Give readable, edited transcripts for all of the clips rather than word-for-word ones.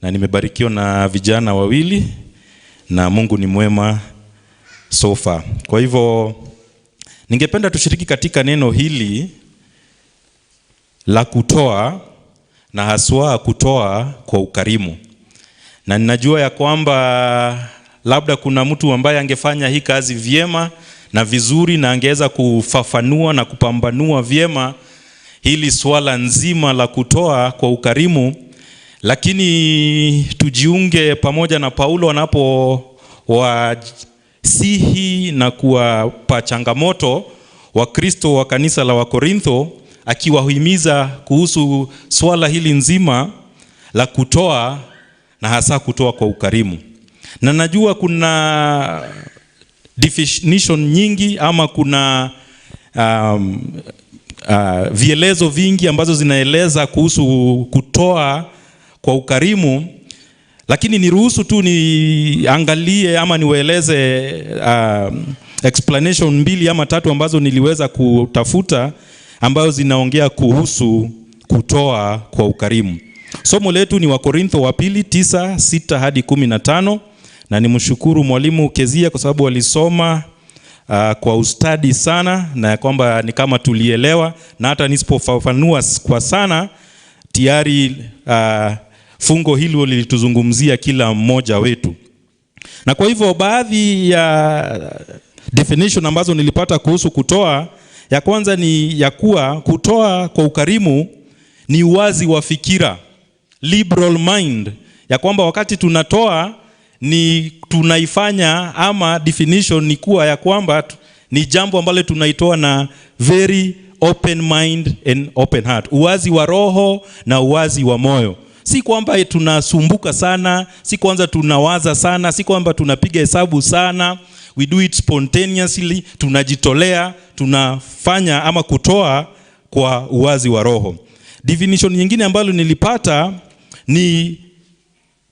na nimebarikiwa na vijana wawili na Mungu ni mwema so far. Kwa hivyo ningependa tushiriki katika neno hili la kutoa, na haswa kutoa kwa ukarimu. Na ninajua ya kwamba labda kuna mtu ambaye angefanya hii kazi vyema na vizuri, na angeweza kufafanua na kupambanua vyema hili swala nzima la kutoa kwa ukarimu. Lakini tujiunge pamoja na Paulo anapowasihi na kuwapa changamoto wa Kristo wa kanisa la Wakorintho, akiwahimiza kuhusu swala hili nzima la kutoa, na hasa kutoa kwa ukarimu. Na najua kuna definition nyingi ama kuna vielezo vingi ambazo zinaeleza kuhusu kutoa kwa ukarimu, lakini niruhusu tu niangalie ama niwaeleze explanation 2 ama 3 ambazo niliweza kutafuta ambazo zinaongea kuhusu kutoa kwa ukarimu. Somo letu ni Wakorintho wa pili 9:6 hadi 15, na nimshukuru mwalimu Kezia kwa sababu alisoma kwa ustadi sana, na kwamba ni kama tulielewa, na hata nisipofafanua kwa sana tayari fungo hilo lilituzungumzia kila mmoja wetu. Na kwa hivyo baadhi ya definition ambazo nilipata kuhusu kutoa, ya kwanza ni ya kuwa kutoa kwa ukarimu ni uwazi wa fikira, liberal mind, ya kwamba wakati tunatoa ni tunaifanya, ama definition ni kuwa ya kwamba ni jambo ambalo tunaitoa na very open mind and open heart, uwazi wa roho na uwazi wa moyo. Si kwamba tunasumbuka sana, si kwanza tunawaza sana, si kwamba tunapiga hesabu sana. We do it spontaneously, tunajitolea, tunafanya ama kutoa kwa uwazi wa roho. Definition nyingine ambalo nilipata ni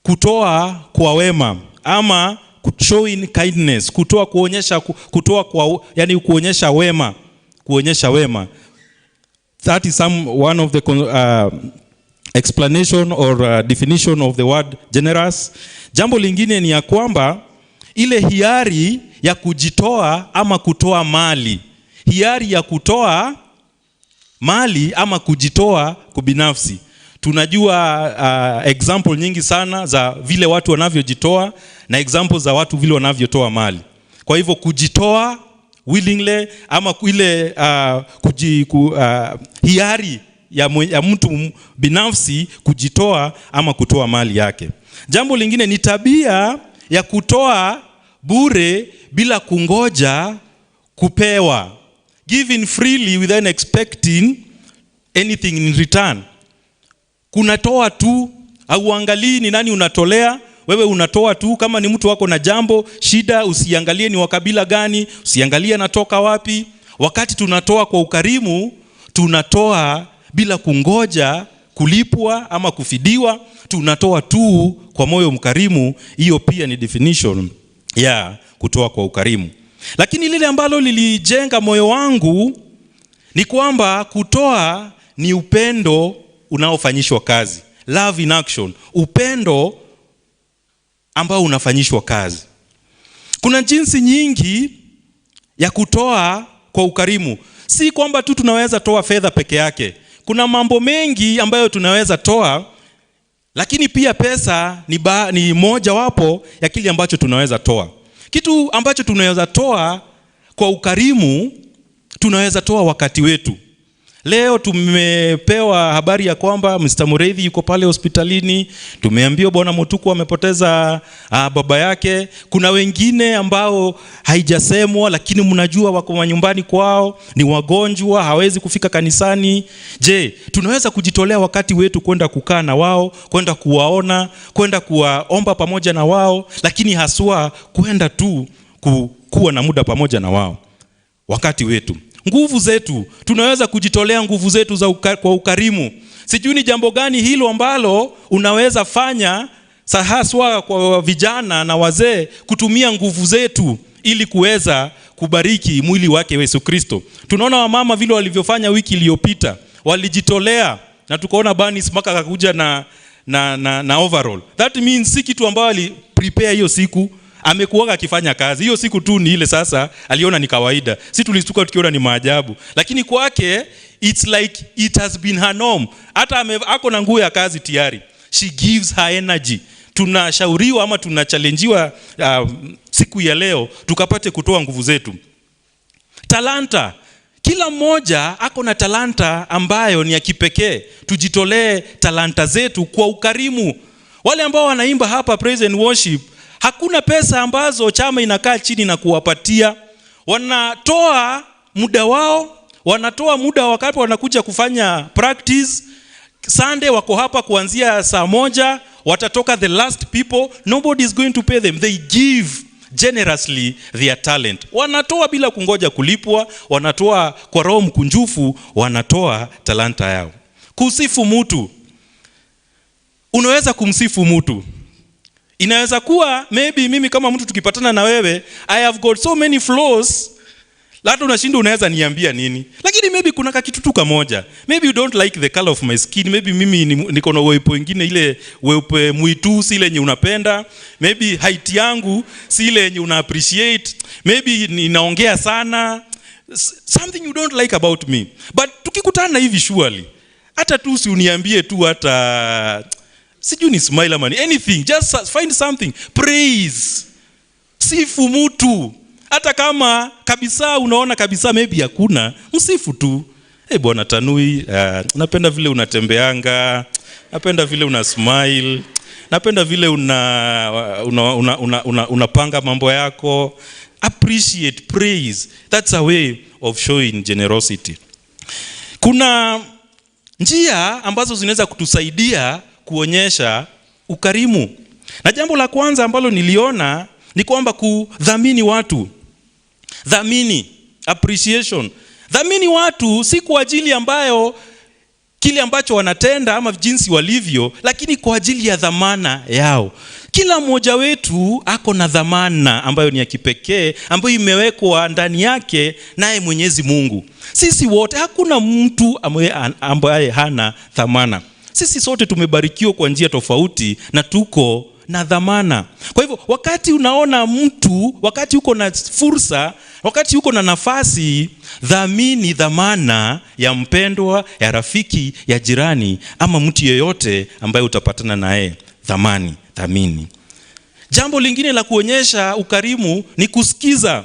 kutoa kwa wema, ama showing kindness, kutoa kuonyesha, kutoa kwa, yani kuonyesha wema, kuonyesha wema. That is one of the explanation or definition of the word generous. Jambo lingine ni ya kwamba ile hiari ya kujitoa ama kutoa mali, hiari ya kutoa mali ama kujitoa kubinafsi. Tunajua example nyingi sana za vile watu wanavyojitoa, na example za watu vile wanavyotoa mali. Kwa hivyo kujitoa willingly, ama ile hiari ya mtu binafsi kujitoa ama kutoa mali yake. Jambo lingine ni tabia ya kutoa bure bila kungoja kupewa, giving freely without expecting anything in return. Kunatoa tu, hauangalii ni nani unatolea, wewe unatoa tu. Kama ni mtu wako na jambo, shida, usiangalie ni wakabila gani, usiangalie anatoka wapi. Wakati tunatoa kwa ukarimu, tunatoa bila kungoja kulipwa ama kufidiwa, tunatoa tu kwa moyo mkarimu. Hiyo pia ni definition ya kutoa kwa ukarimu. Lakini lile ambalo lilijenga moyo wangu ni kwamba kutoa ni upendo unaofanyishwa kazi, love in action, upendo ambao unafanyishwa kazi. Kuna jinsi nyingi ya kutoa kwa ukarimu. Si kwamba tu tunaweza toa fedha peke yake. Kuna mambo mengi ambayo tunaweza toa, lakini pia pesa ni moja wapo ya kile ambacho tunaweza toa. Kitu ambacho tunaweza toa kwa ukarimu, tunaweza toa wakati wetu. Leo tumepewa habari ya kwamba Mr. Mureithi yuko pale hospitalini. Tumeambiwa Bwana Mutuku amepoteza baba yake. Kuna wengine ambao haijasemwa, lakini mnajua wako nyumbani kwao, ni wagonjwa, hawezi kufika kanisani. Je, tunaweza kujitolea wakati wetu kwenda kukaa na wao, kwenda kuwaona, kwenda kuwaomba pamoja na wao, lakini haswa kwenda tu kuwa na muda pamoja na wao wakati wetu. Nguvu zetu, tunaweza kujitolea nguvu zetu kwa ukarimu. Sijui ni jambo gani hilo ambalo unaweza fanya, haswa kwa vijana na wazee, kutumia nguvu zetu ili kuweza kubariki mwili wake Yesu Kristo. Tunaona wamama vile walivyofanya wiki iliyopita, walijitolea, na tukaona Bani Smaka akakuja na overall. That means si kitu ambayo ali prepare hiyo siku, amekuwa akifanya kazi. Hiyo siku tu ni ile sasa aliona ni kawaida. Si tulistuka tukiona ni maajabu. Lakini kwake it's like it has been her norm. Hata ako na nguo ya kazi tayari. She gives her energy. Tunashauriwa ama tunachallenjiwa siku ya leo tukapate kutoa nguvu zetu. Talanta. Kila mmoja ako na talanta ambayo ni ya kipekee. Tujitolee talanta zetu kwa ukarimu. Wale ambao wanaimba hapa praise and worship, hakuna pesa ambazo chama inakaa chini na kuwapatia. Wanatoa muda wao, wanatoa muda wakati wanakuja kufanya practice. Sunday wako hapa kuanzia saa 1, watatoka the last people. Nobody is going to pay them. They give generously their talent. Wanatoa bila kungoja kulipwa, wanatoa kwa roho mkunjufu, wanatoa talanta yao. Kusifu mtu. Unaweza kumsifu mtu. Inaweza kuwa maybe mimi kama mtu tukipatana na wewe, I have got so many flaws, hata unashinda unaweza niambia nini. Lakini maybe kuna kitu tu kamoja. Maybe you don't like the color of my skin. Maybe mimi niko na weupe wengine, ile weupe mwitu si ile yenye unapenda. Maybe height yangu si ile yenye una appreciate. Maybe ninaongea sana. Something you don't like about me. But tukikutana hivi surely, hata tu si uniambie tu hata sijui ni smile ama anything, just find something. Praise. Sifu mtu. Hata kama kabisa unaona kabisa maybe hakuna, msifu tu. Bwana Tanui, napenda vile unatembeanga, napenda vile una smile, napenda vile unapanga mambo yako. Appreciate, praise. That's a way of showing generosity. Kuna njia ambazo zinaweza kutusaidia kuonyesha ukarimu. Na jambo la kwanza ambalo niliona ni kwamba kudhamini watu. Dhamini, appreciation. Dhamini watu si kwa ajili ambayo kile ambacho wanatenda ama jinsi walivyo, lakini kwa ajili ya dhamana yao. Kila mmoja wetu ako na dhamana ambayo ni ya kipekee, ambayo imewekwa ndani yake naye Mwenyezi Mungu. Sisi wote, hakuna mtu ambaye hana dhamana. Sisi sote tumebarikiwa kwa njia tofauti na tuko na dhamana. Kwa hivyo wakati unaona mtu, wakati uko na fursa, wakati uko na nafasi, dhamini dhamana ya mpendwa, ya rafiki, ya jirani ama mtu yeyote ambaye utapatana naye. Dhamini. Jambo lingine la kuonyesha ukarimu ni kusikiza.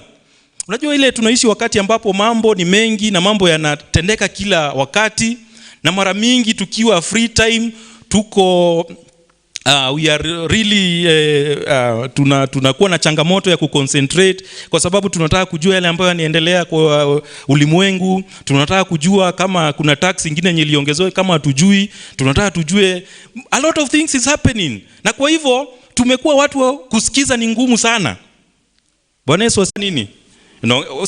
Unajua ile tunaishi wakati ambapo mambo ni mengi na mambo yanatendeka kila wakati, na mara mingi tukiwa free time tuko we are really tunakuwa na changamoto ya kuconcentrate kwa sababu tunataka kujua yale ambayo yanaendelea kwa ulimwengu. Tunataka kujua kama kuna tax nyingine yenye iliongezewa kama hatujui. Tunataka tujue a lot of things is happening. Na kwa hivyo tumekuwa watu wa kusikiza ni ngumu sana. Bwana Yesu nini?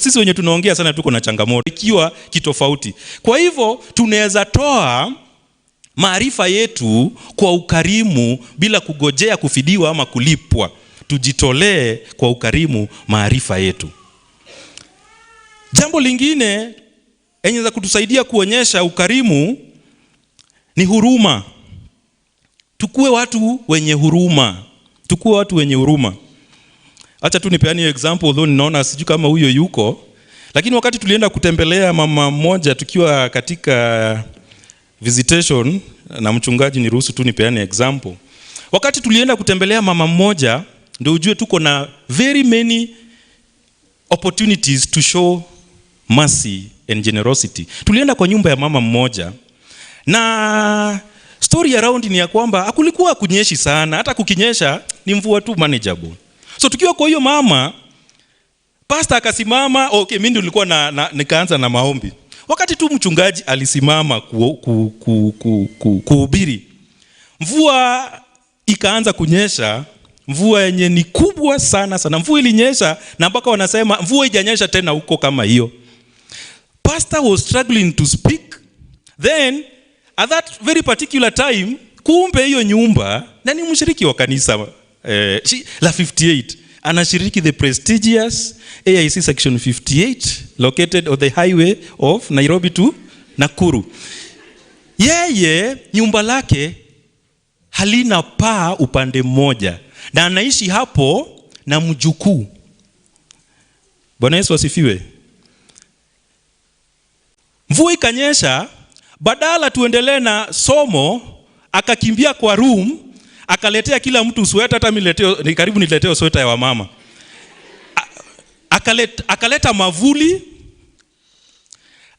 Sisi wenye tunaongea sana tuko na changamoto ikiwa kitofauti. Kwa hivyo tunaweza toa maarifa yetu kwa ukarimu bila kugojea kufidiwa ama kulipwa. Tujitolee kwa ukarimu maarifa yetu. Jambo lingine enye za kutusaidia kuonyesha ukarimu ni huruma. Tukue watu wenye huruma. Acha tu nipeane example, although ninaona sijui kama huyo yuko. Lakini wakati tulienda kutembelea mama mmoja tukiwa katika visitation, na mchungaji niruhusu tu nipeane example. Wakati tulienda kutembelea mama mmoja, ndio ujue tuko na very many opportunities to show mercy and generosity. Tulienda kwa nyumba ya mama mmoja, na story around ni ya kwamba hakulikuwa kunyeshi sana, hata kukinyesha ni mvua tu manageable. So tukiwa kwa hiyo mama, pastor akasimama, okay mimi ndio nilikuwa nikaanza na maombi. Wakati tu mchungaji alisimama kuhubiri, mvua ikaanza kunyesha, mvua yenye ni kubwa sana. Mvua ilinyesha na mpaka wanasema mvua haijanyesha tena huko kama hiyo. Pastor was struggling to speak. Then at that very particular time, kumbe hiyo nyumba na ni mshiriki wa kanisa la 58. Anashiriki the prestigious A.I.C section 58 located on the highway of Nairobi to Nakuru. Yeye nyumba lake halina paa upande mmoja, na anaishi hapo na mjukuu. Bwana Yesu asifiwe. Mvua ikanyesha, badala tuendelee na somo, akakimbia kwa room, akaletea kila mtu sweta. Hata ni karibu nileteo sweta ya wamama. Akaleta mavuli,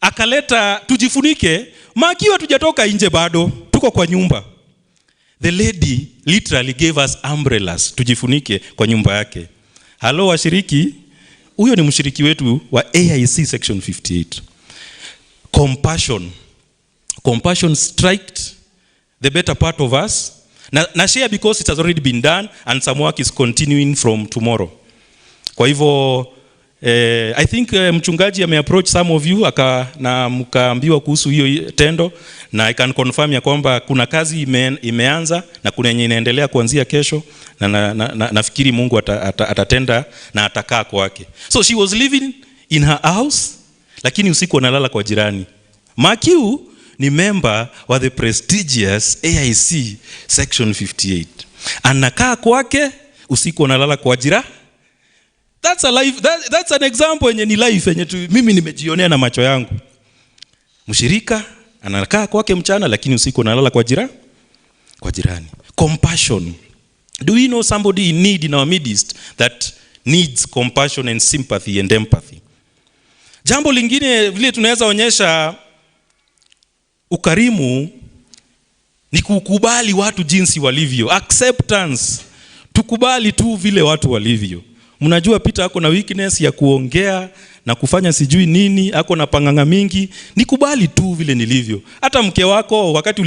akaleta tujifunike, makiwa tujatoka nje bado, tuko kwa nyumba. The lady literally gave us umbrellas, tujifunike kwa nyumba yake. Halo washiriki, huyo ni mshiriki wetu wa A.I.C section 58. Compassion striked the better part of us. Na share because it has already been done and some work is continuing from tomorrow. Kwa hivyo I think mchungaji ameapproach some of you na mkaambiwa kuhusu hiyo tendo, na I can confirm ya kwamba kuna kazi imeanza na kuna yenye inaendelea kuanzia kesho, na nafikiri Mungu atatenda na atakaa kwake. So she was living in her house, lakini usiku analala kwa jirani. Makiu ni member wa the prestigious A.I.C section 58. Anakaa kwake, usiku analala kwa jirani. That's a life, that's an example yenye ni life yenye mimi nimejionea na macho yangu. Mshirika anakaa kwake mchana, lakini usiku analala kwa jirani. Compassion. Do we know somebody in need in our midst that needs compassion and sympathy and empathy? Jambo lingine vile tunaweza onyesha ukarimu ni kukubali watu jinsi walivyo. Acceptance. Tukubali tu vile watu walivyo. Mnajua Peter ako na weakness ya kuongea na kufanya sijui nini, ako na panganga mingi. Nikubali tu vile nilivyo. Hata mke wako wakati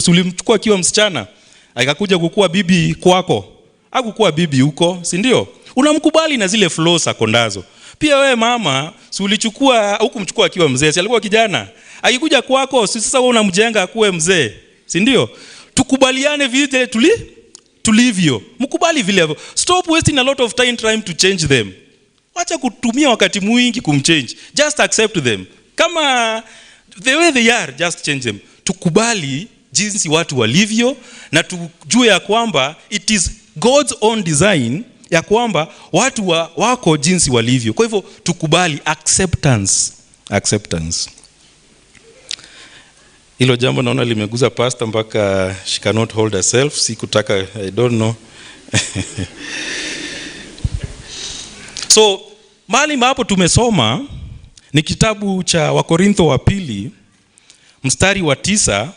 ulimchukua akiwa msichana, akakuja kukua bibi kwako, hakukuwa bibi huko, si ndio? Unamkubali na zile flaws akondazo. Pia wewe mama, si ulichukua hukumchukua akiwa mzee, si alikuwa kijana. Akikuja kwako, sasa wewe unamjenga akuwe mzee, si ndio? Tukubaliane vile tulivyo. Mkubali vile. Stop wasting a lot of time trying to change them. Wacha kutumia wakati mwingi kumchange. Just accept them. Kama the way they are, just change them. Tukubali jinsi watu walivyo, na tujue ya kwamba it is God's own design ya kwamba watu wako jinsi walivyo. Kwa hivyo tukubali acceptance. Hilo jambo naona limeguza pastor mpaka she cannot hold herself. Sikutaka, I don't know. So mahali hapo tumesoma ni kitabu cha Wakorintho wa pili mstari wa 9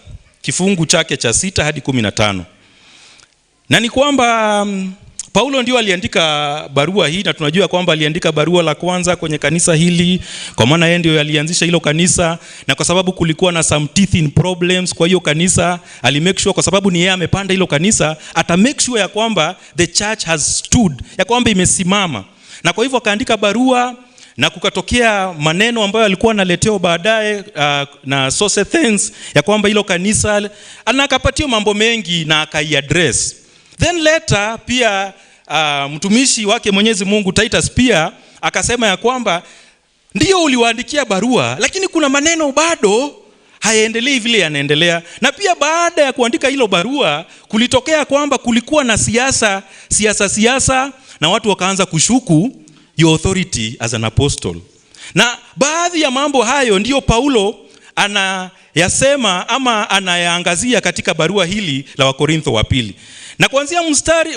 kifungu chake cha 6 hadi 15. Na ni kwamba Paulo ndio aliandika barua hii, na tunajua kwamba aliandika barua la kwanza kwenye kanisa hili kwa maana yeye ndio alianzisha hilo kanisa, na kwa sababu kulikuwa na some teething problems kwa hiyo kanisa, alimake sure kwa sababu ni yeye amepanda hilo kanisa, ata make sure ya kwamba the church has stood, ya kwamba imesimama. Na kwa hivyo akaandika barua, na kukatokea maneno ambayo alikuwa analeteo baadaye na Sosthenes ya kwamba hilo kanisa anakapatia mambo mengi na akaiaddress. Then later pia mtumishi wake Mwenyezi Mungu Titus pia akasema ya kwamba ndio uliwaandikia barua, lakini kuna maneno bado hayaendelei vile yanaendelea. Na pia baada ya kuandika hilo barua kulitokea kwamba kulikuwa na siasa na watu wakaanza kushuku your authority as an apostle. Na baadhi ya mambo hayo ndio Paulo anayasema ama anayaangazia katika barua hili la Wakorintho wa pili. Na kuanzia mstari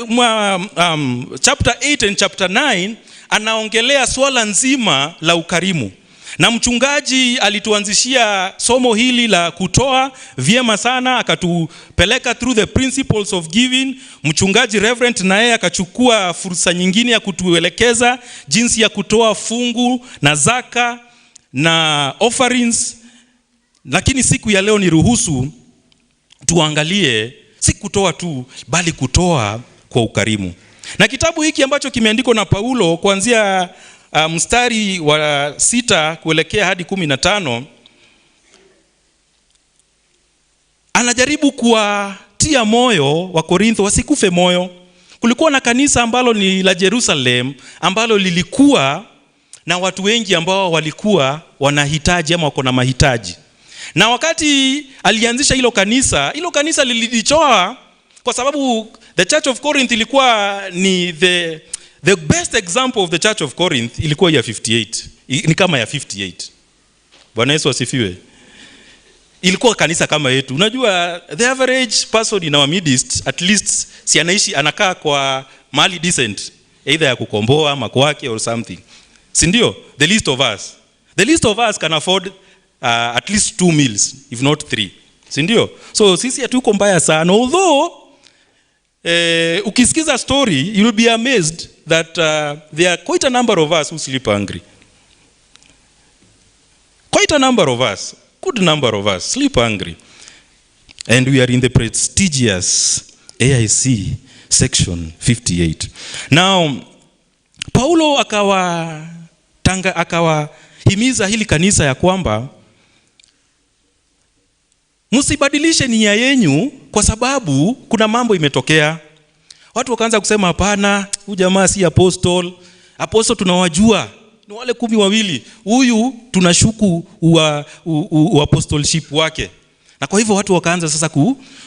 chapter 8 and chapter 9 anaongelea swala nzima la ukarimu. Na mchungaji alituanzishia somo hili la kutoa vyema sana, akatupeleka through the principles of giving. Mchungaji Reverend naye akachukua fursa nyingine ya kutuelekeza jinsi ya kutoa fungu na zaka na offerings. Lakini siku ya leo ni ruhusu tuangalie si kutoa tu, bali kutoa kwa ukarimu. Na kitabu hiki ambacho kimeandikwa na Paulo kuanzia mstari wa 6 kuelekea hadi 15, anajaribu kuwatia moyo wa Korintho wasikufe moyo. Kulikuwa na kanisa ambalo ni la Jerusalem ambalo lilikuwa na watu wengi ambao walikuwa wanahitaji ama wako na mahitaji. Na wakati alianzisha hilo kanisa lilijichoa Kwa sababu the Church of Corinth ilikuwa ni the best example of the Church of Corinth ilikuwa ya 58. Ni kama ya 58. Bwana Yesu asifiwe. Ilikuwa kanisa kama yetu. Unajua the average person in our midst at least si anaishi anakaa kwa mahali decent, either ya kukomboa ama kwake or something. Si ndio? The least of us can afford at least 2 meals if not 3. Si ndio? So sisi hatuko mbaya sana. Although ukisikiza story you will be amazed that there are quite a number of us who sleep hungry. Quite a number of us, good number of us sleep hungry. And we are in the prestigious A.I.C section 58. Now Paulo akawahimiza hili kanisa ya kwamba msibadilishe nia yenu kwa sababu kuna mambo imetokea. Watu wakaanza kusema hapana, huyu jamaa si apostle. Apostle tunawajua, ni wale 12. Huyu tunashuku apostleship wake. Na kwa hivyo watu wakaanza sasa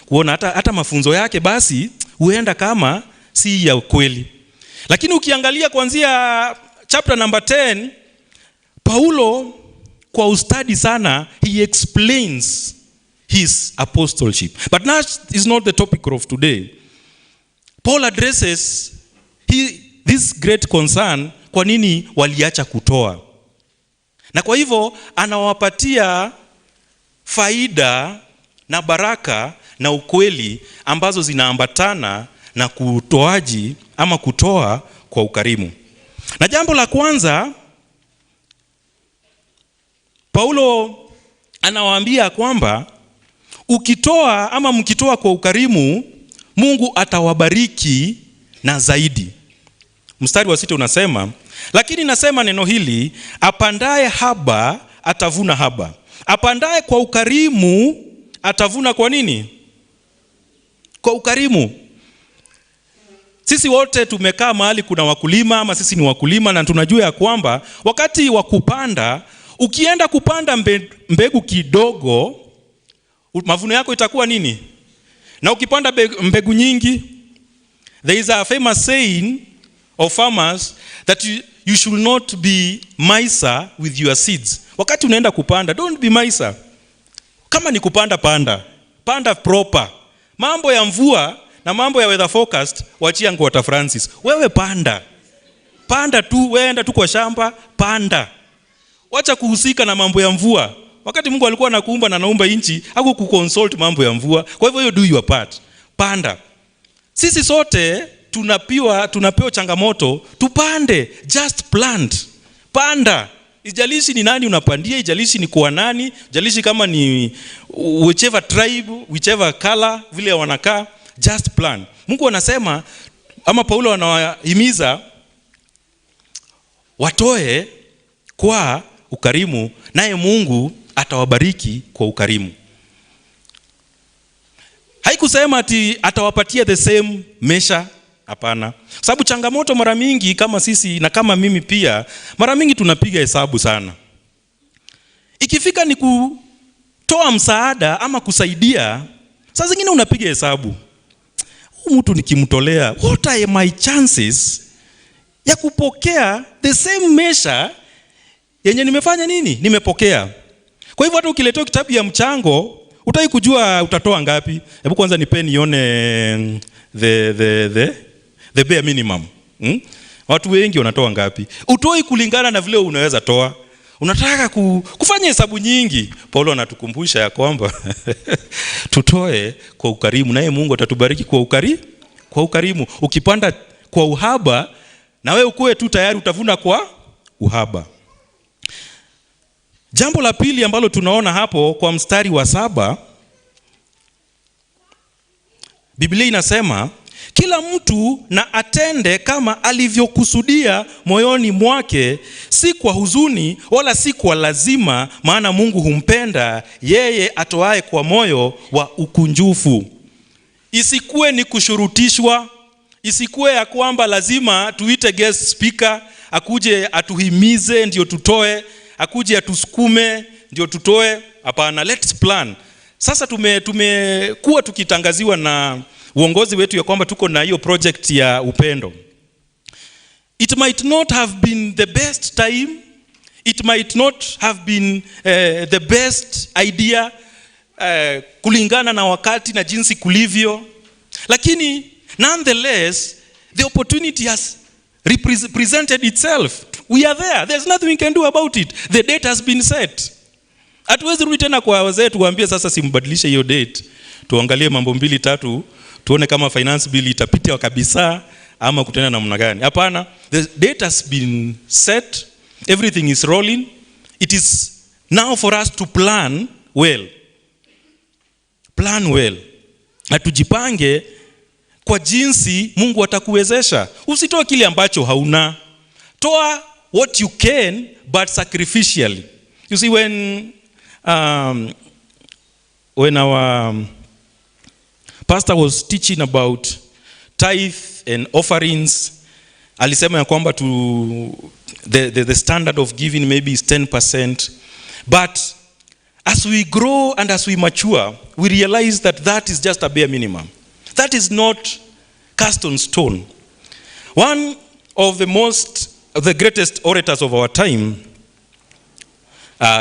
kuona hata mafunzo yake basi huenda kama si ya kweli. Lakini ukiangalia kuanzia chapter number 10, Paulo kwa ustadi sana he explains his apostleship. But that is not the topic of today. Paul addresses this great concern, kwa nini waliacha kutoa. Na kwa hivyo anawapatia faida na baraka na ukweli ambazo zinaambatana na kutoaji ama kutoa kwa ukarimu. Na jambo la kwanza Paulo anawaambia kwamba ukitoa ama mkitoa kwa ukarimu Mungu atawabariki na zaidi. Mstari wa 6 unasema, lakini nasema neno hili, apandaye haba atavuna haba. Apandaye kwa ukarimu atavuna kwa nini? Kwa ukarimu. Sisi wote tumekaa mahali kuna wakulima ama sisi ni wakulima na tunajua ya kwamba wakati wa kupanda, ukienda kupanda mbegu kidogo, mavuno yako itakuwa nini? Na ukipanda mbegu nyingi, there is a famous saying of farmers that you should not be miser with your seeds. Wakati unaenda kupanda, don't be miser. Kama ni kupanda, panda proper. Mambo ya mvua na mambo ya weather forecast wachia Ngwata Francis. Wewe panda tu, weenda tu kwa shamba, panda. Wacha kuhusika na mambo ya mvua. Wakati Mungu alikuwa anakuumba na anaumba inchi, hakukukonsult mambo ya mvua. Kwa hivyo you do your part. Panda. Sisi sote tunapewa changamoto, tupande, just plant. Panda. Ijalishi ni nani unapandia, ijalishi ni kwa nani, ijalishi kama ni whichever tribe, whichever color, vile wanakaa, just plant. Mungu anasema ama Paulo anawahimiza watoe kwa ukarimu, naye Mungu atawabariki kwa ukarimu. Haikusema ati atawapatia the same measure, hapana. Sababu changamoto mara mingi kama sisi na kama mimi pia, mara mingi tunapiga hesabu sana. Ikifika ni kutoa msaada ama kusaidia, saa zingine unapiga hesabu. Huyu mtu nikimtolea, what are my chances ya kupokea the same measure yenye nimefanya nini? Nimepokea. Kwa hivyo hata ukiletea kitabu ya mchango, utaki kujua utatoa ngapi. Hebu kwanza nipe nione the bare minimum. Watu wengi wanatoa ngapi? Utoi kulingana na vile unaweza toa. Unataka kufanya hesabu nyingi. Paulo anatukumbusha ya kwamba tutoe kwa ukarimu, naye Mungu atatubariki kwa ukarimu. Ukipanda kwa uhaba, na wewe ukue tu tayari utavuna kwa uhaba. Jambo la pili ambalo tunaona hapo kwa mstari wa 7, Biblia inasema kila mtu na atende kama alivyokusudia moyoni mwake, si kwa huzuni wala si kwa lazima, maana Mungu humpenda yeye atoaye kwa moyo wa ukunjufu. Isikue ni kushurutishwa, isikue ya kwamba lazima tuite guest speaker akuje atuhimize ndio tutoe, akuje atusukume ndio tutoe. Hapana, let's plan. Sasa tumekuwa tukitangaziwa na uongozi wetu ya kwamba tuko na hiyo project ya upendo. It might not have been the best time, it might not have been the best idea kulingana na wakati na jinsi kulivyo, lakini nonetheless the opportunity has presented itself. We are there. There's nothing we can do about it. The date has been set. Hatuwezi rudi tena kwa wazee tuwaambie sasa simbadilishe hiyo date, tuangalie mambo 2-3, tuone kama finance bill itapitia kabisa ama kutenda namna gani. Hapana, the date has been set, everything is rolling. It is now for us to plan well. Plan well. Na tujipange kwa jinsi Mungu atakuwezesha. Usitoe kile ambacho hauna. Toa what you can, but sacrificially. You see, when our pastor was teaching about tithe and offerings, alisema ya kwamba the standard of giving maybe is 10%. But as we grow and as we mature, we realize that is just a bare minimum. That is not cast on stone. One of the greatest orators of our time,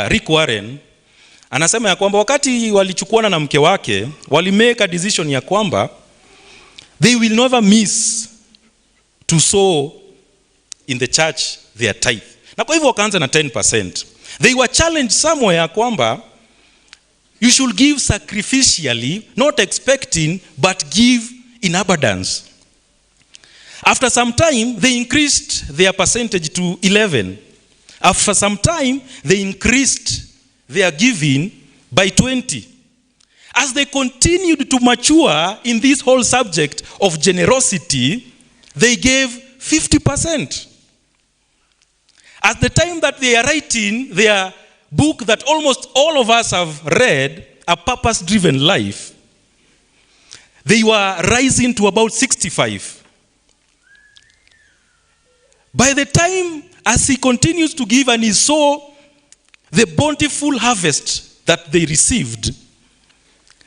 Rick Warren, anasema ya kwamba wakati walichukuana na mke wake, walimake a decision ya kwamba they will never miss to sow in the church their tithe. Na kwa hivyo wakaanza na 10%. They were challenged somewhere ya kwamba you should give sacrificially, not expecting, but give in abundance. After some time, they increased their percentage to 11. After some time, they increased their giving by 20. As they continued to mature in this whole subject of generosity, they gave 50%. At the time that they are writing their book that almost all of us have read, A Purpose-Driven Life, they were rising to about 65. By the time as he continues to give and he saw the bountiful harvest that they received,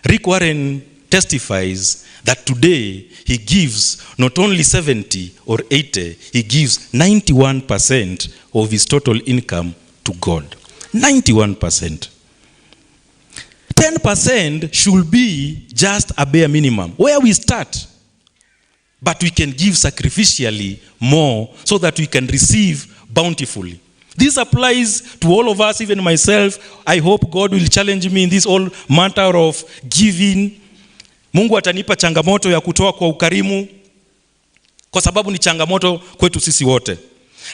Rick Warren testifies that today he gives not only 70 or 80, he gives 91% of his total income to God. 91%. 10% should be just a bare minimum, where we start. But we can give sacrificially more so that we can receive bountifully. This applies to all of us, even myself. I hope God will challenge me in this whole matter of giving. Mungu atanipa changamoto ya kutoa kwa ukarimu, kwa sababu ni changamoto kwetu sisi wote.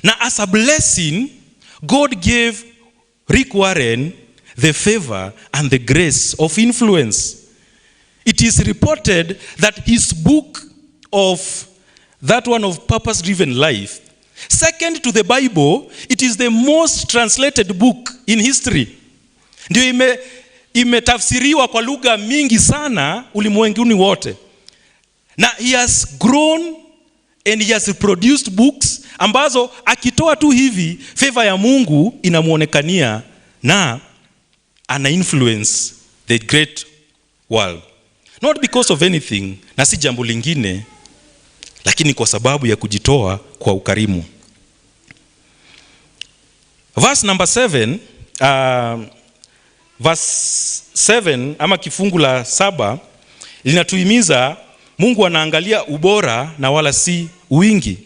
Na as a blessing, God gave Rick Warren the favor and the grace of influence. It is reported that his book of that one of Purpose-Driven Life, second to the Bible, it is the most translated book in history. Ndio imetafsiriwa kwa lugha mingi sana ulimwenguni wote. Na he has grown and he has produced books ambazo akitoa tu hivi favor ya Mungu inamuonekania na ana influence the great world. Not because of anything, na si jambo lingine, lakini kwa sababu ya kujitoa kwa ukarimu. Verse number 7, verse 7 ama kifungu la 7 linatuhimiza Mungu anaangalia ubora na wala si wingi.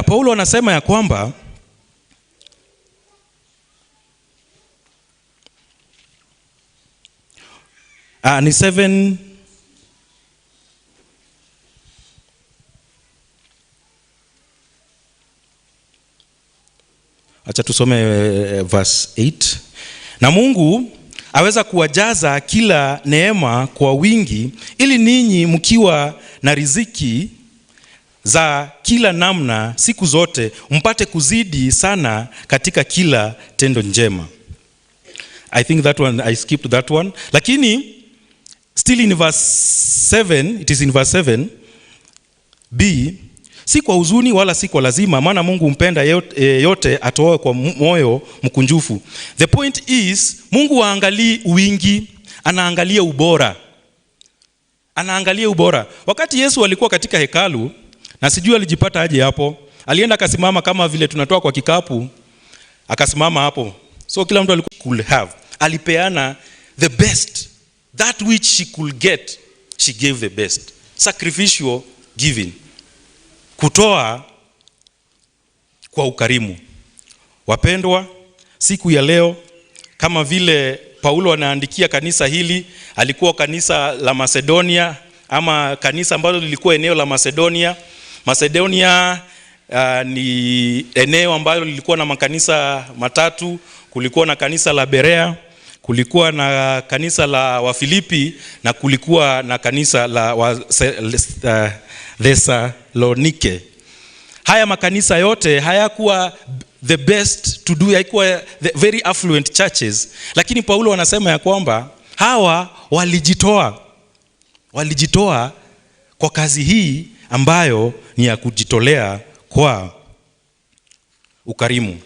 Paulo anasema ya kwamba ni 7 acha tusome verse 8. Na Mungu aweza kuwajaza kila neema kwa wingi, ili ninyi mkiwa na riziki za kila namna siku zote mpate kuzidi sana katika kila tendo njema. I think that one, I skipped that one. Lakini still in verse 7, it is in verse 7b, si kwa huzuni wala si kwa lazima, maana Mungu humpenda yote atoe kwa moyo mkunjufu. The point is, Mungu haangalii wingi, anaangalia ubora. Anaangalia ubora. Wakati Yesu alikuwa katika hekalu, na sijui alijipata aje hapo, alienda akasimama kama vile tunatoa kwa kikapu, akasimama hapo. So kila mtu alikuwa could have. Alipeana the best. That which she could get, she gave the best. Sacrificial giving. Kutoa kwa ukarimu. Wapendwa, siku ya leo kama vile Paulo anaandikia kanisa hili, alikuwa kanisa la Macedonia, ama kanisa ambalo lilikuwa eneo la Macedonia. Macedonia ni eneo ambalo lilikuwa na makanisa matatu. Kulikuwa na kanisa la Berea, kulikuwa na kanisa la Wafilipi, na kulikuwa na kanisa la Thessalonike. Haya makanisa yote hayakuwa the best to do, haikuwa the very affluent churches, lakini Paulo anasema ya kwamba hawa walijitoa kwa kazi hii ambayo ni ya kujitolea kwa ukarimu.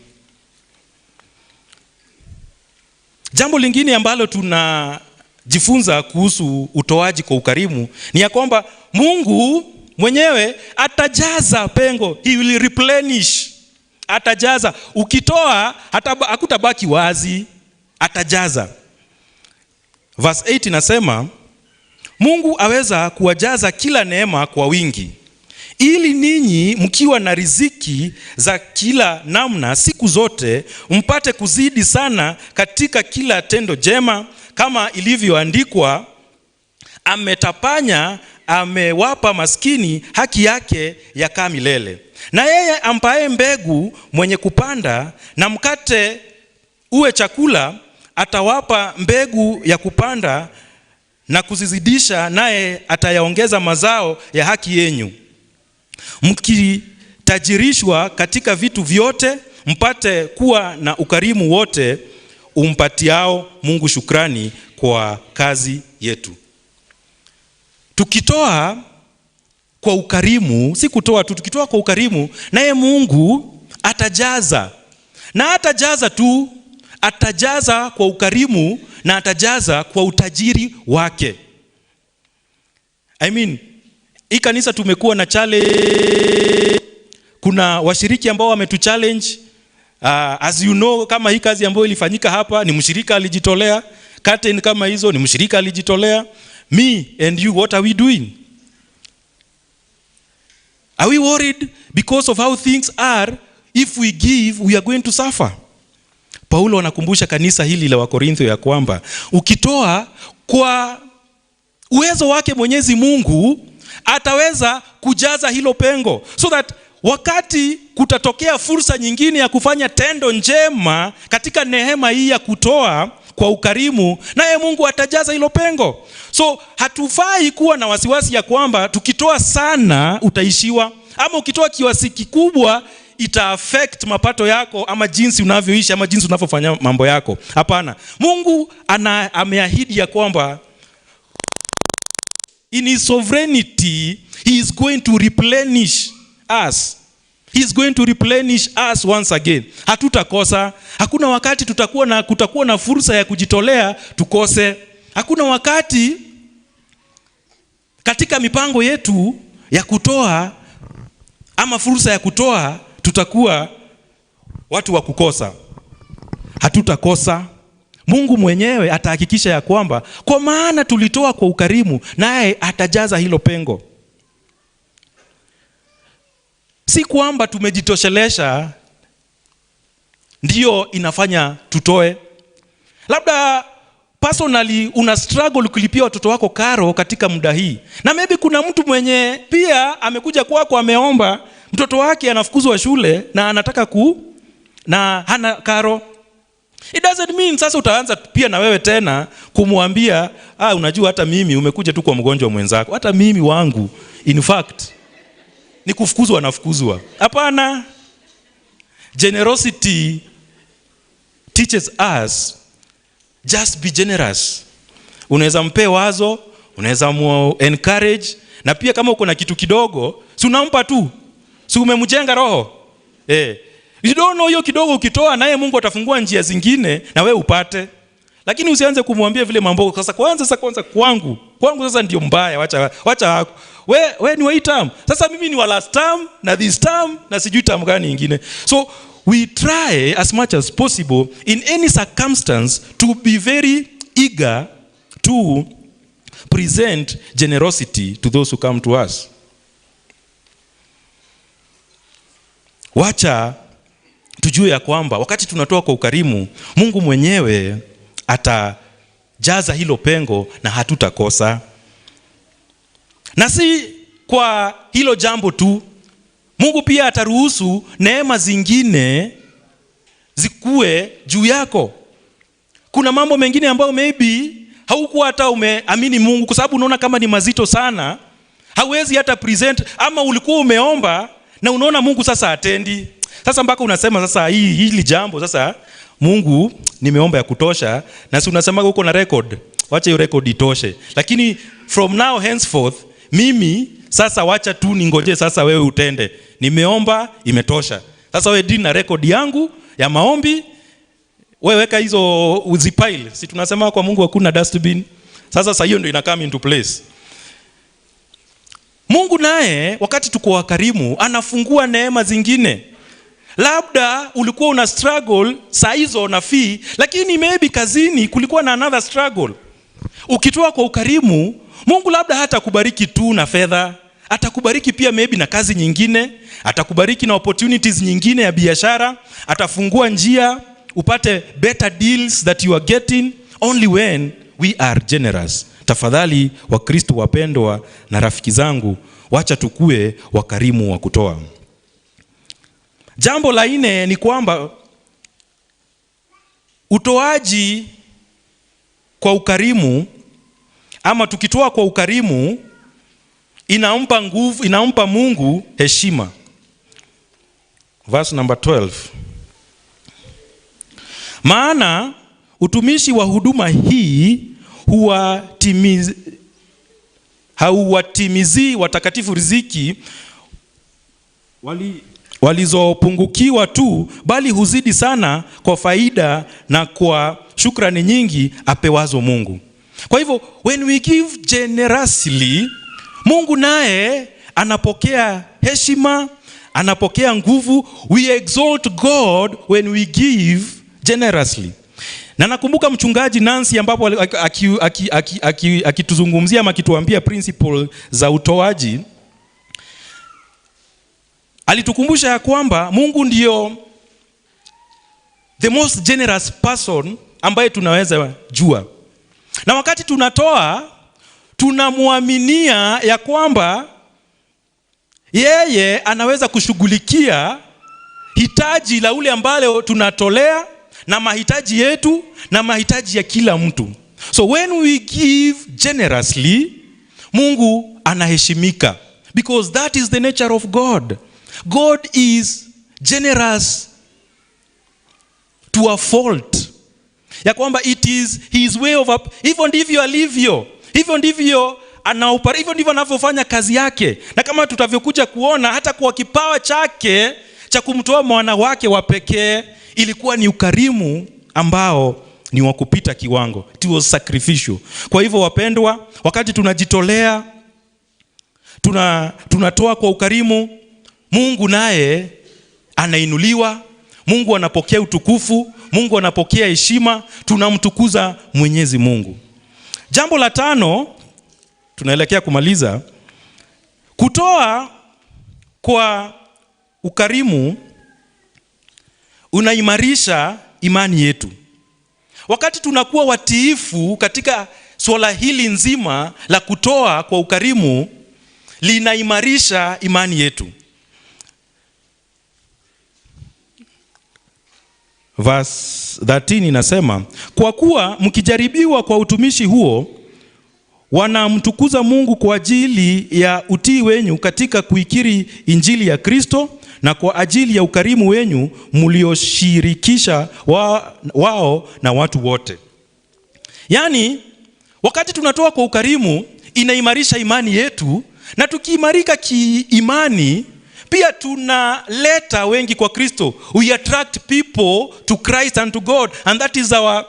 Jambo lingine ambalo tunajifunza kuhusu utoaji kwa ukarimu ni ya kwamba Mungu mwenyewe atajaza pengo. He will replenish. Atajaza. Ukitoa hakutabaki wazi, atajaza. Verse 8 inasema, Mungu aweza kuwajaza kila neema kwa wingi, ili ninyi mkiwa na riziki za kila namna siku zote mpate kuzidi sana katika kila tendo jema, kama ilivyoandikwa, ametapanya, amewapa maskini, haki yake yakaa milele. Na yeye ampaye mbegu mwenye kupanda na mkate uwe chakula, atawapa mbegu ya kupanda na kuzizidisha, naye atayaongeza mazao ya haki yenyu, mkitajirishwa katika vitu vyote, mpate kuwa na ukarimu wote umpatiao Mungu shukrani kwa kazi yetu. Tukitoa kwa ukarimu, si kutoa tu, tukitoa kwa ukarimu, naye Mungu atajaza. Na atajaza tu, atajaza kwa ukarimu, na atajaza kwa utajiri wake. Hii kanisa tumekuwa na challenge. Kuna washiriki ambao wametuchallenge. As you know, kama hii kazi ambayo ilifanyika hapa ni mshirika alijitolea. Curtain kama hizo ni mshirika alijitolea. Me and you, what are we doing? Are we worried because of how things are? If we give, we are going to suffer. Paulo anakumbusha kanisa hili la Wakorintho ya kwamba ukitoa kwa uwezo wake Mwenyezi Mungu, ataweza kujaza hilo pengo, so that wakati kutatokea fursa nyingine ya kufanya tendo njema katika neema hii ya kutoa kwa ukarimu, naye Mungu atajaza hilo pengo. So hatufai kuwa na wasiwasi ya kwamba tukitoa sana utaishiwa, ama ukitoa kiasi kikubwa ita affect mapato yako, ama jinsi unavyoishi, ama jinsi unavyofanya mambo yako. Hapana. Mungu ameahidi ya kwamba in his sovereignty he is going to replenish us. He is going to replenish us once again. Hatutakosa. Hakuna wakati kutakuwa na fursa ya kujitolea tukose. Hakuna wakati katika mipango yetu ya kutoa ama fursa ya kutoa tutakuwa watu wa kukosa. Hatutakosa. Mungu mwenyewe atahakikisha ya kwamba kwa maana tulitoa kwa ukarimu, naye atajaza hilo pengo. Si kwamba tumejitoshelesha ndio inafanya tutoe. Labda personally una struggle kulipia watoto wako karo katika muda hii. Na maybe kuna mtu mwenye pia amekuja kwako ameomba mtoto wake anafukuzwa shule na anataka na hana karo. It doesn't mean sasa utaanza pia na wewe tena kumwambia, unajua hata mimi umekuja tu kwa mgonjwa mwenzako. Hata mimi wangu in fact ni kufukuzwa nafukuzwa. Hapana. Generosity teaches us just be generous. Unaweza mpe wazo, unaweza encourage, na pia kama uko na kitu kidogo, si unampa tu. Si umemjenga roho? You don't know hiyo kidogo ukitoa naye Mungu atafungua njia zingine na wewe upate. Lakini usianze kumwambia vile mambo sasa kwanza kwangu sasa ndio mbaya, wacha we ni wa term. Sasa mimi ni wa last term na this term na sijui term gani nyingine. So we try as much as possible in any circumstance to be very eager to present generosity to those who come to us. Wacha tujue ya kwamba wakati tunatoa kwa ukarimu, Mungu mwenyewe atajaza hilo pengo na hatutakosa. Na si kwa hilo jambo tu, Mungu pia ataruhusu neema zingine zikue juu yako. Kuna mambo mengine ambayo maybe haukuwa hata umeamini Mungu kwa sababu unaona kama ni mazito sana, hauwezi hata present, ama ulikuwa umeomba na unaona Mungu sasa atendi. Sasa mpaka unasema sasa hili jambo sasa Mungu nimeomba ya kutosha, na si unasema uko na record, wacha hiyo record itoshe. Lakini from now henceforth mimi sasa wacha tu ningoje sasa wewe utende. Nimeomba imetosha. Sasa wewe deal na record yangu ya maombi. Wewe weka hizo uzipile. Si tunasema kwa Mungu hakuna dustbin. Sasa hiyo ndio ina come into place. Mungu naye wakati tuko wakarimu anafungua neema zingine. Labda ulikuwa una struggle saa hizo na fee, lakini maybe kazini kulikuwa na another struggle. Ukitoa kwa ukarimu, Mungu labda hata kubariki tu na fedha, atakubariki pia maybe na kazi nyingine, atakubariki na opportunities nyingine ya biashara, atafungua njia upate better deals that you are getting only when we are generous. Tafadhali Wakristo wapendwa na rafiki zangu, wacha tukue wakarimu wa kutoa. Jambo la 4 ni kwamba utoaji kwa ukarimu, ama tukitoa kwa ukarimu, inampa nguvu, inampa Mungu heshima. Verse number 12. Maana utumishi wa huduma hii hauwatimizii watakatifu riziki walizopungukiwa tu, bali huzidi sana kwa faida na kwa shukrani nyingi apewazo Mungu. Kwa hivyo when we give generously, Mungu naye anapokea heshima, anapokea nguvu. We exalt God when we give generously. Na nakumbuka mchungaji Nancy ambapo akituzungumzia ama akituambia principle za utoaji, alitukumbusha ya kwamba Mungu ndio the most generous person ambaye tunaweza jua. Na wakati tunatoa, tunamuaminia ya kwamba yeye anaweza kushughulikia hitaji la ule ambalo tunatolea, na mahitaji yetu na mahitaji ya kila mtu. So when we give generously, Mungu anaheshimika, because that is the nature of God. God is generous to a fault. Ya kwamba it is his way of hivyo ndivyo alivyo. Hivyo ndivyo anavyofanya kazi yake. Na kama tutavyokuja kuona, hata kwa kipawa chake cha kumtoa mwana wake wa pekee, ilikuwa ni ukarimu ambao ni wa kupita kiwango. It was sacrificial. Kwa hivyo wapendwa, wakati tunajitolea, tunatoa kwa ukarimu, Mungu naye anainuliwa, Mungu anapokea utukufu, Mungu anapokea heshima, tunamtukuza Mwenyezi Mungu. Jambo la 5, tunaelekea kumaliza. Kutoa kwa ukarimu unaimarisha imani yetu. Wakati tunakuwa watiifu katika swala hili nzima la kutoa kwa ukarimu, linaimarisha imani yetu. Verse 13 inasema, kwa kuwa mkijaribiwa kwa utumishi huo, wanamtukuza Mungu kwa ajili ya utii wenyu katika kuikiri injili ya Kristo, na kwa ajili ya ukarimu wenyu mlioshirikisha wao na watu wote. Yaani, wakati tunatoa kwa ukarimu, inaimarisha imani yetu, na tukiimarika kiimani, pia tunaleta wengi kwa Kristo. We attract people to Christ and to God, and that is our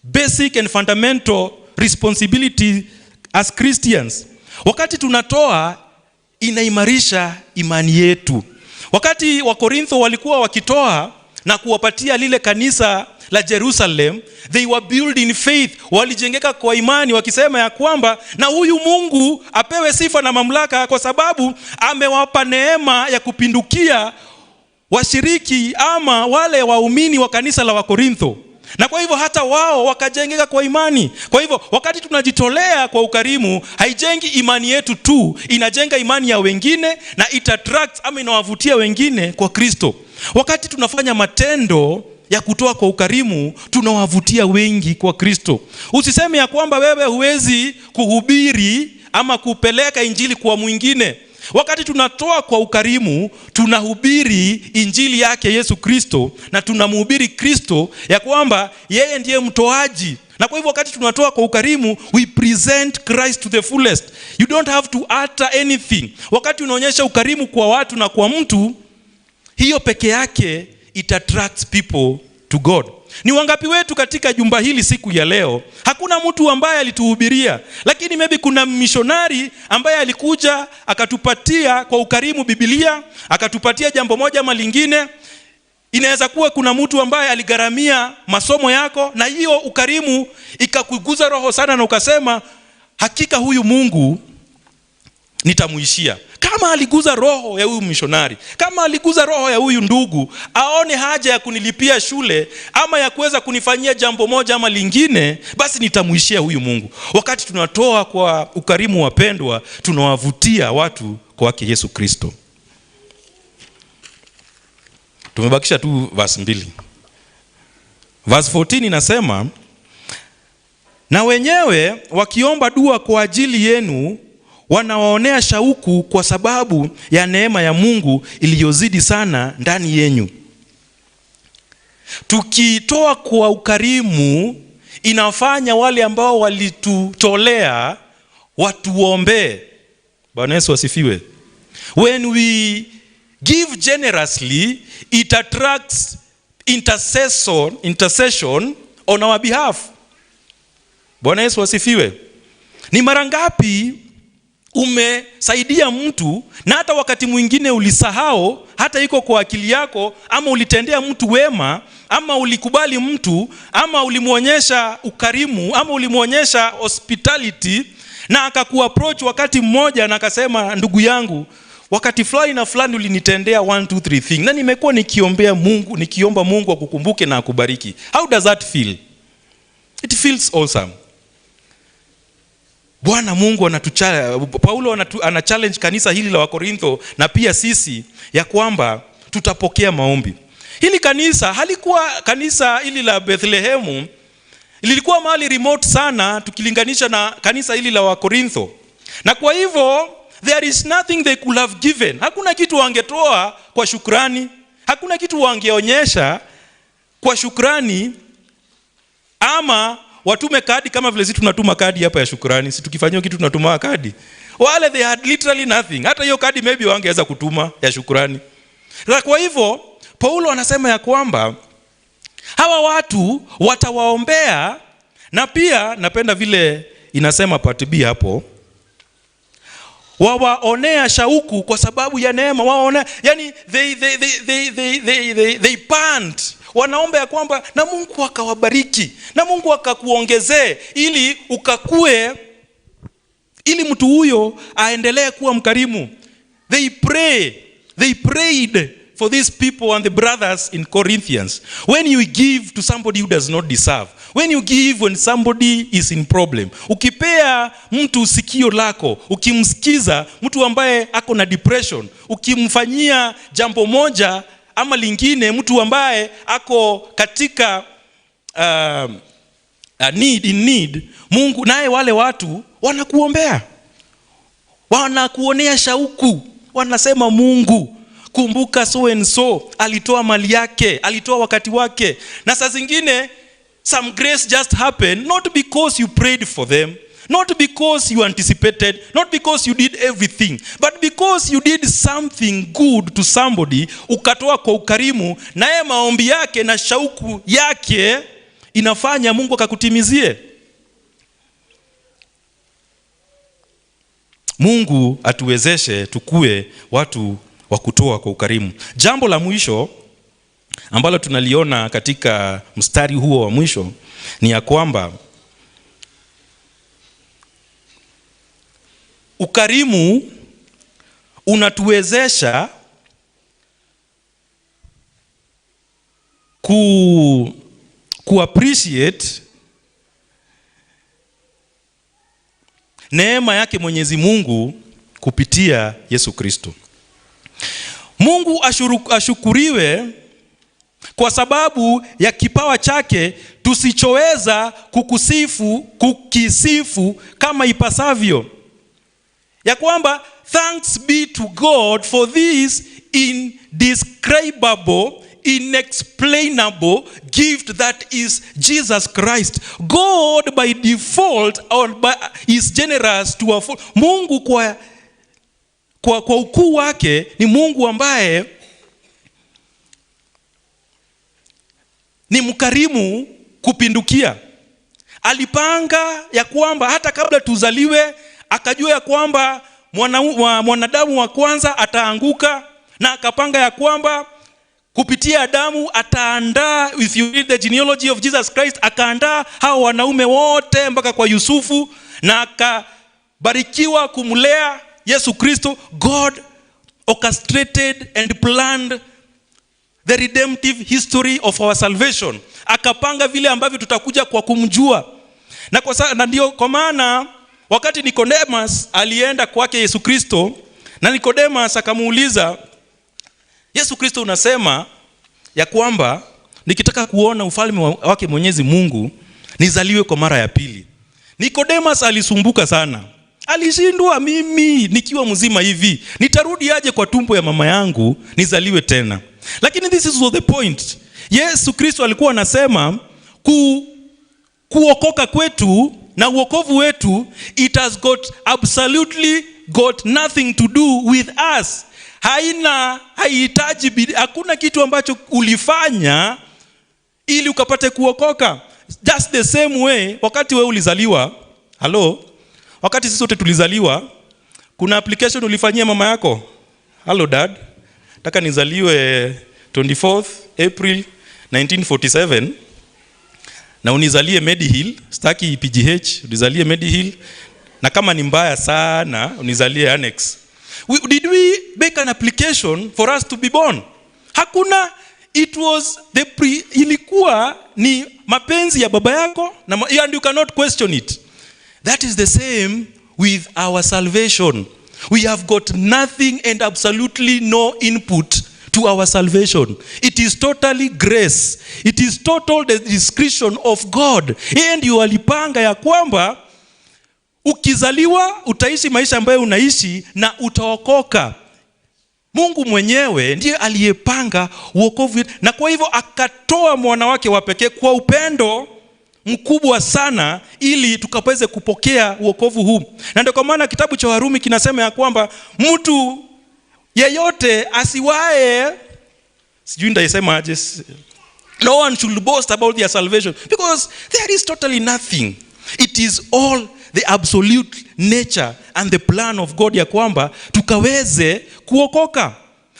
basic and fundamental responsibility as Christians. Wakati tunatoa, inaimarisha imani yetu. Wakati wa Korintho walikuwa wakitoa na kuwapatia lile kanisa la Jerusalem, they were built in faith. Walijengeka kwa imani wakisema ya kwamba na huyu Mungu apewe sifa na mamlaka kwa sababu amewapa neema ya kupindukia washiriki ama wale waumini wa kanisa la Wakorintho. Na kwa hivyo hata wao wakajengeka kwa imani. Kwa hivyo wakati tunajitolea kwa ukarimu, haijengi imani yetu tu, inajenga imani ya wengine na it attracts ama inawavutia wengine kwa Kristo. Wakati tunafanya matendo ya kutoa kwa ukarimu, tunawavutia wengi kwa Kristo. Usiseme ya kwamba wewe huwezi kuhubiri ama kupeleka injili kwa mwingine. Wakati tunatoa kwa ukarimu, tunahubiri injili yake Yesu Kristo, na tunamhubiri Kristo ya kwamba yeye ndiye mtoaji. Na kwa hivyo wakati tunatoa kwa ukarimu, we present Christ to the fullest. You don't have to utter anything. Wakati unaonyesha ukarimu kwa watu na kwa mtu, hiyo peke yake it attracts people to God. Ni wangapi wetu katika jumba hili siku ya leo, hakuna mtu ambaye alituhubiria, lakini maybe kuna missionary ambaye alikuja akatupatia kwa ukarimu Biblia, akatupatia jambo moja ama lingine. Inaweza kuwa kuna mtu ambaye aligaramia masomo yako, na hiyo ukarimu ikakuguza roho sana na ukasema hakika huyu Mungu nitamuishia. Kama aliguza roho ya huyu missionary, kama aliguza roho ya huyu ndugu, aone haja ya kunilipia shule ama ya kuweza kunifanyia jambo moja ama lingine, basi nitamuishia huyu Mungu. Wakati tunatoa kwa ukarimu, wapendwa, tunawavutia watu kwake Yesu Kristo. Tumebakisha tu verse 2. Verse 14 inasema, na wenyewe wakiomba dua kwa ajili yenu, wanawaonea shauku kwa sababu ya neema ya Mungu iliyozidi sana ndani yenu. Tukitoa kwa ukarimu, inafanya wale ambao walitutolea watuombe. Bwana Yesu asifiwe. When we give generously, it attracts intercession on our behalf. Bwana Yesu asifiwe. Ni mara ngapi umesaidia mtu na hata wakati mwingine ulisahau, hata iko kwa akili yako, ama ulitendea mtu wema, ama ulikubali mtu, ama ulimuonyesha ukarimu, ama ulimuonyesha hospitality, na akakuapproach wakati mmoja na akasema, ndugu yangu, wakati fulani na fulani ulinitendea 1 2 3 thing, na nimekuwa nikiomba Mungu akukumbuke na akubariki. How does that feel? It feels awesome. Bwana Mungu Paulo ana challenge kanisa hili la Wakorintho na pia sisi ya kwamba tutapokea maombi. Hili kanisa halikuwa kanisa hili la Bethlehemu, lilikuwa mahali remote sana tukilinganisha na kanisa hili la Wakorintho. Na kwa hivyo there is nothing they could have given. Hakuna kitu wangetoa kwa shukrani, hakuna kitu wangeonyesha kwa shukrani, ama watume kadi kama vile sisi tunatuma kadi hapa ya shukrani. Sisi tukifanyia kitu tunatuma kadi. Wale they had literally nothing. Hata hiyo kadi maybe wangeweza kutuma ya shukrani. Na kwa hivyo Paulo anasema ya kwamba hawa watu watawaombea, na pia napenda vile inasema part B hapo, wawaonea shauku kwa sababu ya neema. Waona, yani they pant, wanaomba ya kwamba na Mungu akawabariki, na Mungu akakuongezee ili ukakue, ili mtu huyo aendelee kuwa mkarimu. They prayed for these people and the brothers in Corinthians. When you give to somebody who does not deserve, when you give when somebody is in problem, ukipea mtu sikio lako, ukimsikiza mtu ambaye ako na depression, ukimfanyia jambo moja ama lingine mtu ambaye ako katika in need, Mungu naye wale watu wanakuombea, wanakuonea shauku, wanasema Mungu, kumbuka so and so alitoa mali yake, alitoa wakati wake. Na saa zingine some grace just happen not because you prayed for them, Not because you anticipated, not because you did everything, but because you did something good to somebody, ukatoa kwa ukarimu, naye maombi yake na shauku yake inafanya Mungu akakutimizie. Mungu atuwezeshe tukue watu wa kutoa kwa ukarimu. Jambo la mwisho ambalo tunaliona katika mstari huo wa mwisho ni ya kwamba ukarimu unatuwezesha appreciate neema yake Mwenyezi Mungu kupitia Yesu Kristo. Mungu ashukuriwe kwa sababu ya kipawa chake tusichoweza kukisifu kama ipasavyo. Ya kwamba thanks be to God for this indescribable, inexplainable gift that is Jesus Christ. God by default is generous to our fault. Mungu kwa ukuu wake ni Mungu ambaye ni mkarimu kupindukia. Alipanga ya kwamba hata kabla tuzaliwe akajua ya kwamba mwanadamu wa kwanza ataanguka, na akapanga ya kwamba kupitia Adamu ataandaa, if you read the genealogy of Jesus Christ, akaandaa hao wanaume wote mpaka kwa Yusufu, na akabarikiwa kumlea Yesu Kristo. God orchestrated and planned the redemptive history of our salvation. Akapanga vile ambavyo tutakuja kwa kumjua. Na ndio kwa maana wakati Nicodemus alienda kwake Yesu Kristo, na Nicodemus akamuuliza, Yesu Kristo unasema ya kwamba nikitaka kuona ufalme wake Mwenyezi Mungu nizaliwe kwa mara ya pili. Nicodemus alisumbuka sana. Alishindwa, mimi nikiwa mzima hivi nitarudi aje kwa tumbo ya mama yangu nizaliwe tena? Lakini this is the point. Yesu Kristo alikuwa anasema kuokoka kwetu na uokovu wetu, it has absolutely got nothing to do with us. Haihitaji, hakuna kitu ambacho ulifanya ili ukapate kuokoka. Just the same way wakati wewe ulizaliwa, wakati sisi sote tulizaliwa, kuna application ulifanyia mama yako. Hello dad, nataka nizaliwe 24th April 1947 na unizalie Medihill, sitaki PGH, unizalie Medihill, na kama ni mbaya sana unizalie Annex. Did we make an application for us to be born? Hakuna. It was ilikuwa ni mapenzi ya baba yako, and you cannot question it. That is the same with our salvation. We have got nothing and absolutely no input to our salvation. It is totally grace. It is total the discretion of God. And you alipanga ya kwamba ukizaliwa utaishi maisha ambayo unaishi na utaokoka. Mungu mwenyewe ndiye aliyepanga wokovu, na kwa hivyo akatoa mwana wake wa pekee kwa upendo mkubwa sana ili tukapeze kupokea wokovu huu. Na ndio kwa maana kitabu cha Warumi kinasema ya kwamba mtu yeyote asiwae, sijui ndaisema aje, no one should boast about their salvation, because there is totally nothing. It is all the absolute nature and the plan of God ya kwamba tukaweze kuokoka.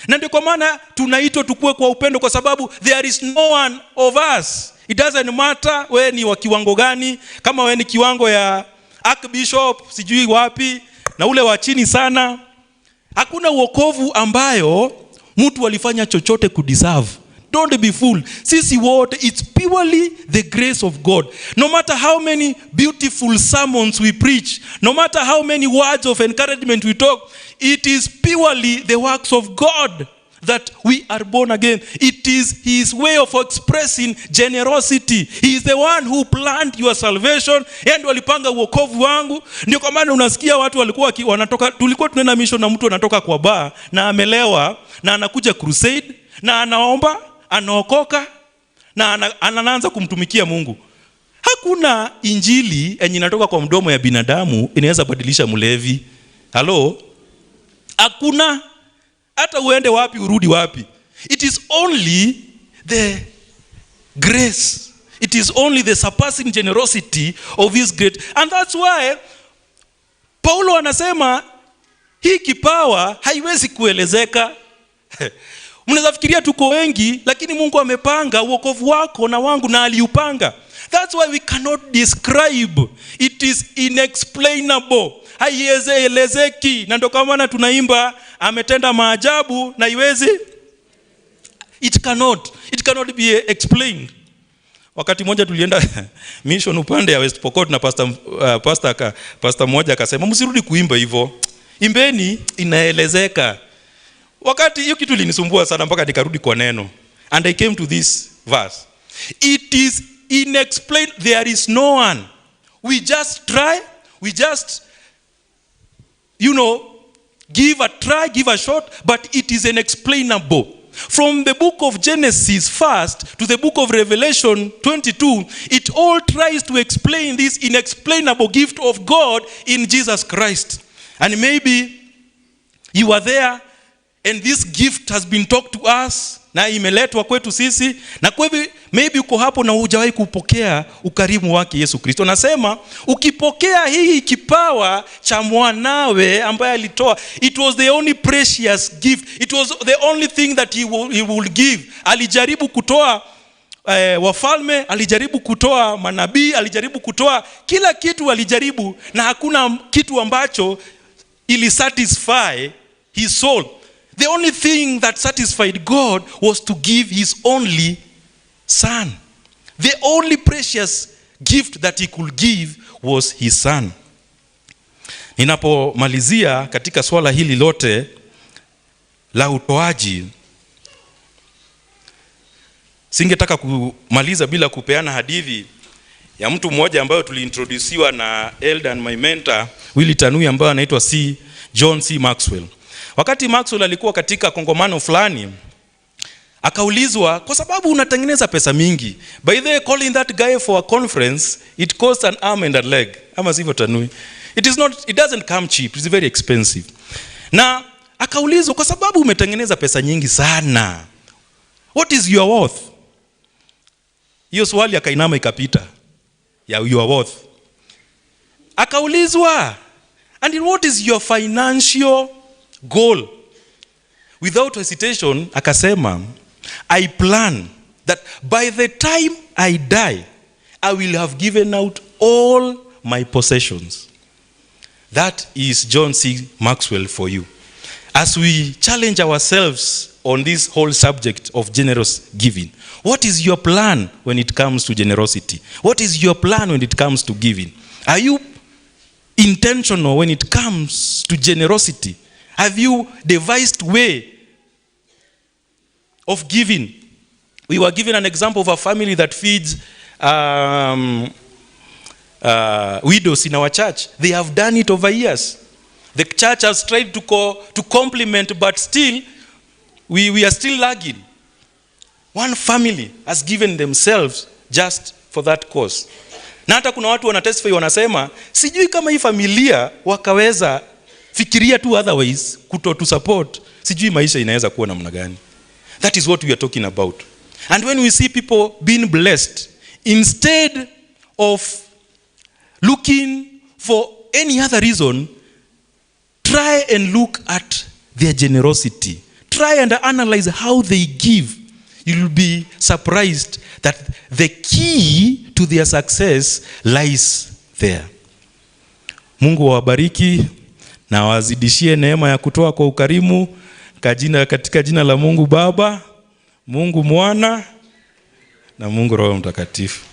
Na ndio kwa maana tunaitwa tukue kwa upendo, kwa sababu there is no one of us. It doesn't matter wewe ni wa kiwango gani, kama wewe ni kiwango ya Archbishop sijui wapi na ule wa chini sana. Hakuna wokovu ambayo mtu alifanya chochote kudeserve. Don't be fooled. Sisi wote, it's purely the grace of God. No matter how many beautiful sermons we preach, no matter how many words of encouragement we talk, it is purely the works of God that we are born again. It is his way of expressing generosity. He is the one who planned your salvation. And walipanga wokovu wangu. Ndio kwa maana unasikia watu walikuwa wanatoka, tulikuwa tunaenda mission na mtu anatoka kwa bar na amelewa na anakuja crusade na anaomba, anaokoka na anaanza kumtumikia Mungu. Hakuna injili yenye inatoka kwa mdomo ya binadamu inaweza badilisha mlevi. Halo? Hakuna. Hata uende wapi urudi wapi. It is only the grace. It is only the surpassing generosity of his great. And that's why Paulo anasema hii kipawa haiwezi kuelezeka. Mnaweza fikiria tuko wengi, lakini Mungu amepanga wokovu wako na wangu na aliupanga. That's why we cannot describe. It is inexplainable. Haielezeki. Na ndio kwa maana tunaimba ametenda maajabu na iwezi. It cannot be explained. Wakati mmoja tulienda mission upande ya West Pokot na pastor mmoja akasema msirudi kuimba hivyo. Imbeni inaelezeka. Wakati hiyo kitu linisumbua sana mpaka nikarudi kwa neno. And I came to this verse. It is inexplained. There is no one. We just try. We just, give a try, give a shot. But it is inexplainable. From the book of Genesis first to the book of Revelation 22, it all tries to explain this inexplainable gift of God in Jesus Christ. And maybe you are there and this gift has been talked to us, na imeletwa kwetu sisi, na maybe uko hapo na hujawahi kupokea ukarimu wake Yesu Kristo. Nasema ukipokea hii kipawa cha mwanawe ambaye alitoa, it was the only precious gift. It was the only thing that he will give. Alijaribu kutoa wafalme, alijaribu kutoa manabii, alijaribu kutoa kila kitu alijaribu, na hakuna kitu ambacho ili satisfy his soul. The only thing that satisfied God was to give his only son. The only precious gift that he could give was his son. Ninapomalizia katika swala hili lote la utoaji, singetaka kumaliza bila kupeana hadithi ya mtu mmoja ambayo tuliintroduciwa na Elder and my mentor Willy Tanui, ambaye anaitwa John C. Maxwell. Wakati Maxwell alikuwa katika kongamano fulani, akaulizwa, kwa sababu unatengeneza pesa mingi, by the way, calling that guy for a conference, it costs an arm and a leg. Ama sivyo Tanui? It doesn't come cheap, it's very expensive. Na akaulizwa, kwa sababu umetengeneza pesa nyingi sana, what is your worth? Hiyo swali akainama ikapita ya your worth. Akaulizwa, and what is your financial goal? Without hesitation akasema, I plan that by the time I die, I will have given out all my possessions. That is John C. Maxwell for you. As we challenge ourselves on this whole subject of generous giving, what is your plan when it comes to generosity? What is your plan when it comes to giving? Are you intentional when it comes to generosity? Have you devised way of giving? We were given an example of a family that feeds widows in our church. They have done it over years. The church has tried to complement, but still, we are still lagging. One family has given themselves just for that cause. Na hata kuna watu wanatestify wanasema, sijui kama hii familia wakaweza fikiria tu otherwise to support, sijui maisha inaweza kuwa namna gani. That is what we are talking about. And when we see people being blessed, instead of looking for any other reason, try and look at their generosity. Try and analyze how they give. You'll be surprised that the key to their success lies there. Mungu awabariki na wazidishie neema ya kutoa kwa ukarimu katika jina la Mungu Baba, Mungu Mwana na Mungu Roho Mtakatifu.